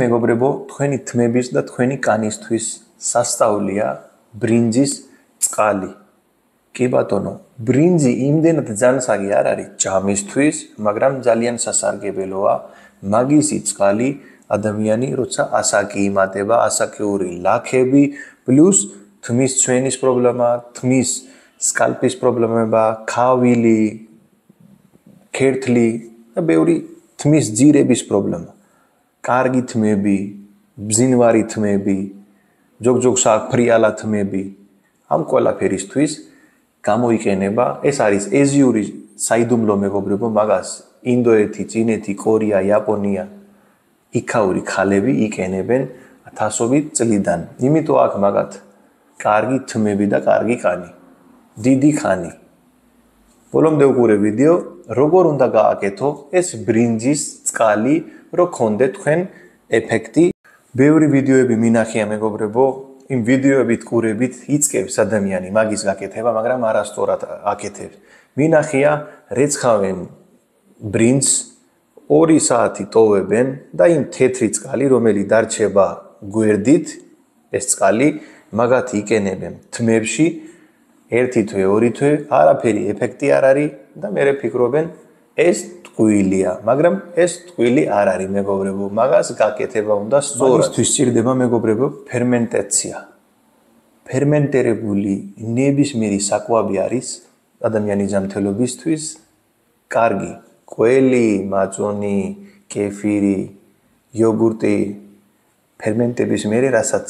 მეგობრებო, თქვენი თმების და თქვენი კანისთვის სასწაულია ბრინჯის წყალი. კი ბატონო, ბრინჯი იმდენად ძალსაგი არ არის ჯამისთვის, მაგრამ ძალიან სასარგებლოა. მაგისი წყალი ადამიანი როცა ასაკი იმატება, ასაკიური ლაქები, პლუს თმის ჩვენის პრობლემა, თმის სკალპის პრობლემება, ქავილი, ქერთლი და ბევრი თმის ძირების პრობლემა. კარგი თმები, ბზინვარი თმები, ჯოგჯოგს აქვს ფრიალა თმები, ამ ყველაფერისთვის გამოიყენება, ეს არის ეზიური საიდუმლო მეგობრებო, მაგას ინდოეთი, წინეთი, კორეა, იაპონია, იქაური ქალები იყენებენ ათასობით წლიდან. იმიტომ აქვს მაგათ კარგი თმები და კარგი კანი, დიდი კანი. ბოლომდე უყურე ვიდეო, როგორ უნდა გააკეთო ეს ბრინჯის წყალი, რომ გქონდეთ თქვენ ეფექტი. ბევრი ვიდეოები მინახია მეგობრებო, იმ ვიდეოებით ყურებით იწყებს ადამიანი მაგის გაკეთება, მაგრამ არასწორად აკეთებს. მინახია რეცხავენ ბრინჯს 2 საათი ტოვებენ და იმ თეთრი წყალი, რომელიც დარჩება გვერდით, ეს წყალი მაგათ იყენებენ თმებში 1 თვე, 2 თვე, არაფერი ეფექტი არ არის და მერე ფიქრობენ ეს ტყუილია, მაგრამ ეს ტყვილი არ არის მეგობრებო, მაგას გაკეთება უნდა სწორად. მაგისთვის სჭირდება მეგობრებო ფერმენტაცია. ფერმენტირებული ნებისმიერი საკვები არის ადამიანის ჯანმრთელობისთვის კარგი. ყველი, მაწონი, კეფირი, იოგურტი ფერმენტების მერე რასაც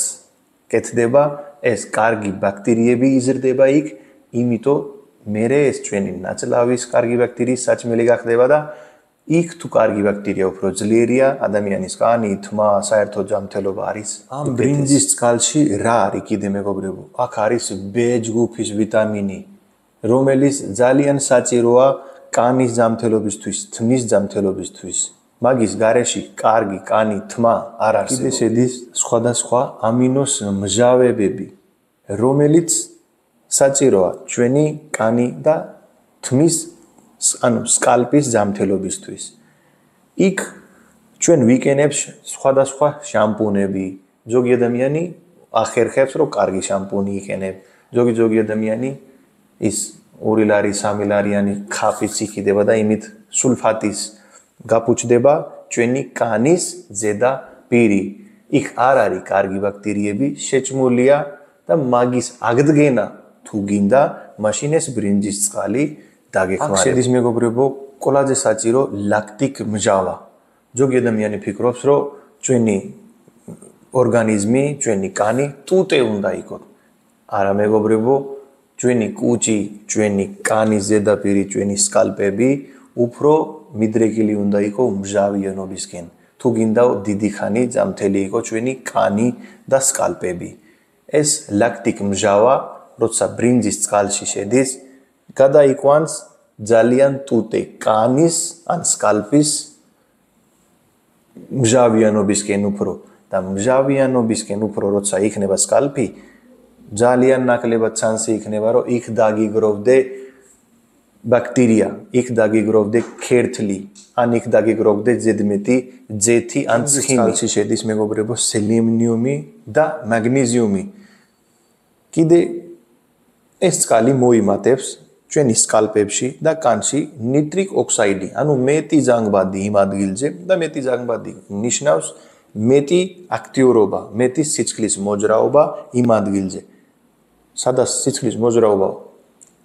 კეთდება, ეს კარგი ბაქტერიები იზრდება იქ, იმიტომ მერე ეს ჩვენი ნაწლავის კარგი ბაქტერიის საჭმელი გახდება და იქ თუ კარგი ბაქტერია უფრო ძლიერია, ადამიანის კანი, თმა, საერთო ჯანმრთელობა არის. ამ ბრინჯის წყალში რა არის კიდე მეგობრებო? აქ არის B ჯგუფის ვიტამინი, რომელიც ძალიან საჭიროა კანის ჯანმრთელობისთვის, თმის ჯანმრთელობისთვის. მაგის გარეშე კარგი კანი, თმა არ არსებობს. კიდე შედის სხვადასხვა ამინოს მჟავებები, რომელიც საჭიროა ჩვენი კანი და თმის, სკალპის ჯანმრთელობისთვის. იქ ჩვენ ვიყენებს სხვადასხვა შამპუნები. ზოგი ადამიანი ახერხებს, რომ კარგი შამპუნი იყენებს. ზოგი ადამიანი ის 2 ლარი, 3 ლარიანი ქაფიც იყიდება და იმით სულფატის გაფუჭდება ჩვენი კანის ზედა პირი. იქ არ არის კარგი ბაქტერიები, შეჭმულია და მაგის აღდგენა თუ გინდა, მაშინ ეს ბრინჯის წყალი დაგეხმარება. აქ შედის მეგობრებო ყველაზე საჭირო ლაქტიკ მჟავა. ზოგი ადამიანი ფიქრობს, რომ ჩვენი ორგანიზმი, ჩვენი კანი ტუტე უნდა იყოს. არა მეგობრებო, ჩვენი კუჭი, ჩვენი კანის ზედაპირი, ჩვენი სკალპები უფრო მიდრეკილი უნდა იყოს მჟავიანობისკენ. თუ გინდა დიდი ხანი ჯანმრთელი იყოს ჩვენი კანი და სკალპები. ეს ლაქტიკ მჟავა როცა ბრინჯის წყალში შედის, გადაიყვანს ძალიან ტუტე კანის ან სკალპის მჟავიანობისკენ უფრო და მჟავიანობისკენ უფრო როცა იქნება სკალპი, ძალიან ნაკლებად შანსი იქნება, რომ იქ დაგიგროვდე ბაქტერია, იქ დაგიგროვდე ქერთლი, ან იქ დაგიგროვდე ზედმეტი ძეთი ან ცხიმი. შედის მეგობრებო სელენიუმი და მაგნეზიუმი. კიდე ეს წყალი მოიმატებს ჩვენი სკალპებში და კანში ნიტრიკ ოქსაიდი, ანუ მეტი ზანგბადი იმ ადგილზე და მეტი ზანგბადი ნიშნავს მეტი აქტიურობა, მეტი სიცხლის მოძრაობა იმ ადგილზე. სადაც სიცხლის მოძრაობა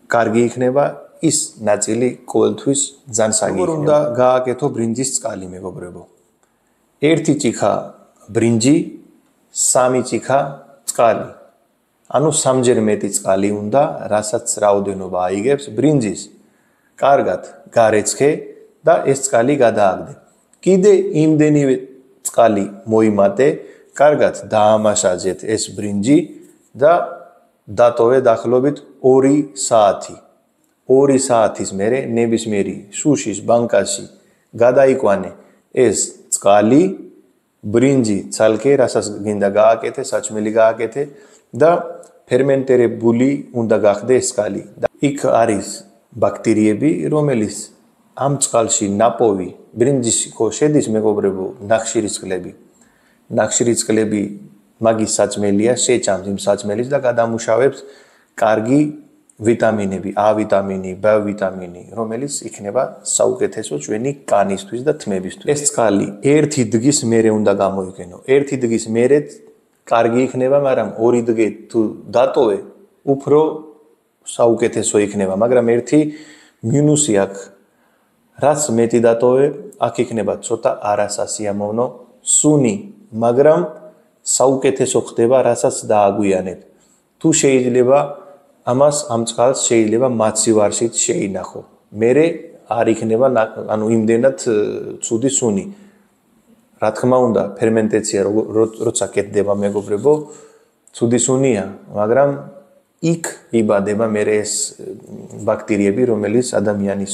კარგი იქნება, ის ნაწილი ყოველთვის ძალსაგი იქნება. როგორ უნდა გააკეთო ბრინჯის წყალი მეგობრებო? 1 ჭიქა ბრინჯი, 3 ჭიქა წყალი. ანუ 3-ჯერ მეტი წყალი უნდა, რასაც რაოდენობა აიგებს ბრინჯის. კარგად გარეცხე და ეს წყალი გადააგდე. კიდე იმდენივე წყალი მოიმატე, კარგად დაამასაჟეთ ეს ბრინჯი და დატოვე დაახლოებით 2 საათი. 2 საათის მერე ნებისმიერი შუშის ბანკაში გადაიყვანე ეს წყალი, ბრინჯი ცალკე, რასაც გინდა გააკეთე, საჭმელი გააკეთე და ფერმენტირებული უნდა გახდე ეს წყალი. იქ არის ბაქტერიები, რომელიც ამ წყალში ნაპოვი ბრინჯის ხო შედის მეგობრებო ნახშირის წყლები. ნახშირი წყლები მაგის საჭმელია, შეჭამს იმ საჭმელის და გადამუშავებს კარგი ვიტამინები, A ვიტამინი, B ვიტამინი, რომელიც იქნება საუკეთესო ჩვენი კანისთვის და თმებისთვის. ეს წყალი ერთი დღის მერე უნდა გამოიყენო. ერთი დღის მერე კარგი იქნება, მაგრამ ორი დღე თუ დატოვე, უფრო საუკეთესო იქნება, მაგრამ ერთი მინუსი აქვს. რაც მეტი დატოვე, აქ იქნება ცოტა არასასიამოვნო სუნი, მაგრამ საუკეთესო ხდება, რასაც დააგვიანებ. თუ შეიძლება ამას ამ წყალს შეიძლება მაცივარშიც შეინახო. მერე არ იქნება ანუ იმდენად ცუდი სუნი. რა თქმა უნდა, ფერმენტაცია როცა კეთდება მეგობრებო, ცუდი სუნია, მაგრამ იქ იბადება მერე ეს ბაქტერიები, რომელიც ადამიანის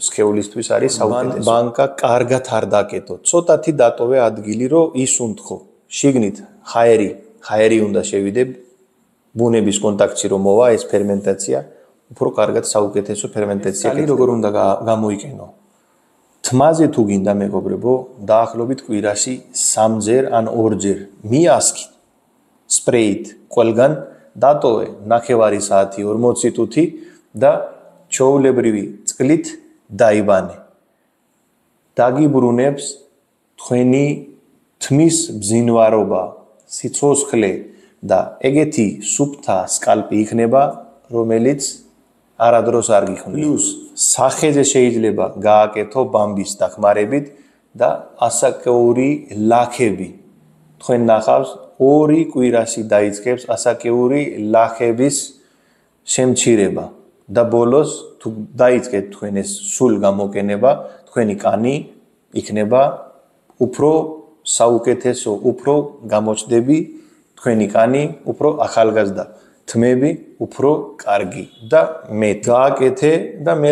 სხეულისთვის არის საუკეთესო. ბანკა კარგად არ დაკეტო. ცოტათი დატოვე ადგილი, რომ ისუნთქო. შიგნით ჰაერი უნდა შევიდე. ბუნების კონტაქტში რომ მოვა ეს ფერმენტაცია, უფრო კარგად საუკეთესო ფერმენტაცია. წალი როგორ უნდა გამოიყენო? თმაზე თუ გინდა მეგობრებო, დაახლოებით კვირაში 3-ჯერ ან 2-ჯერ მიასხი სპრეით ყველგან დატოვე ნახევარი საათი 40 წუთი და ჩვეულებრივი წყლით დაიბანე. დაგიბრუნებს თქვენი თმის ბზინვარობა, სიცოცხლე და ეგეთი სუფთა სკალპი იქნება, რომელიც არადროს არ გიხსნით. პლუს სახეზე შეიძლება გააკეთო ბამბის დახმარებით და ასაკეური ლაქები. თქვენ ნახავს 2 კვირაში დაიწყებს ასაკეური ლაქების შემჩირება და ბოლოს თუ დაიწყეთ თქვენ ეს სულ გამოყენება, თქვენი კანი იქნება უფრო საუკეთესო, უფრო გამოჩნდები, თქვენი კანი უფრო ახალგაზრდა, თმები უფრო კარგი და მე გააკეთე და მე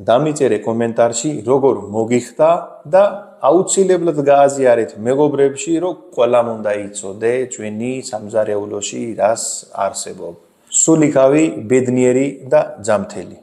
დამიწერე კომენტარში როგორ მოგიხდა და აუცილებლად გააზიარეთ მეგობრებში, რომ ყველამ უნდა იცოდე ჩვენი სამზარეულოში რას არსებობს. სულიკავი, ბედნიერი და ჯანმრთელი.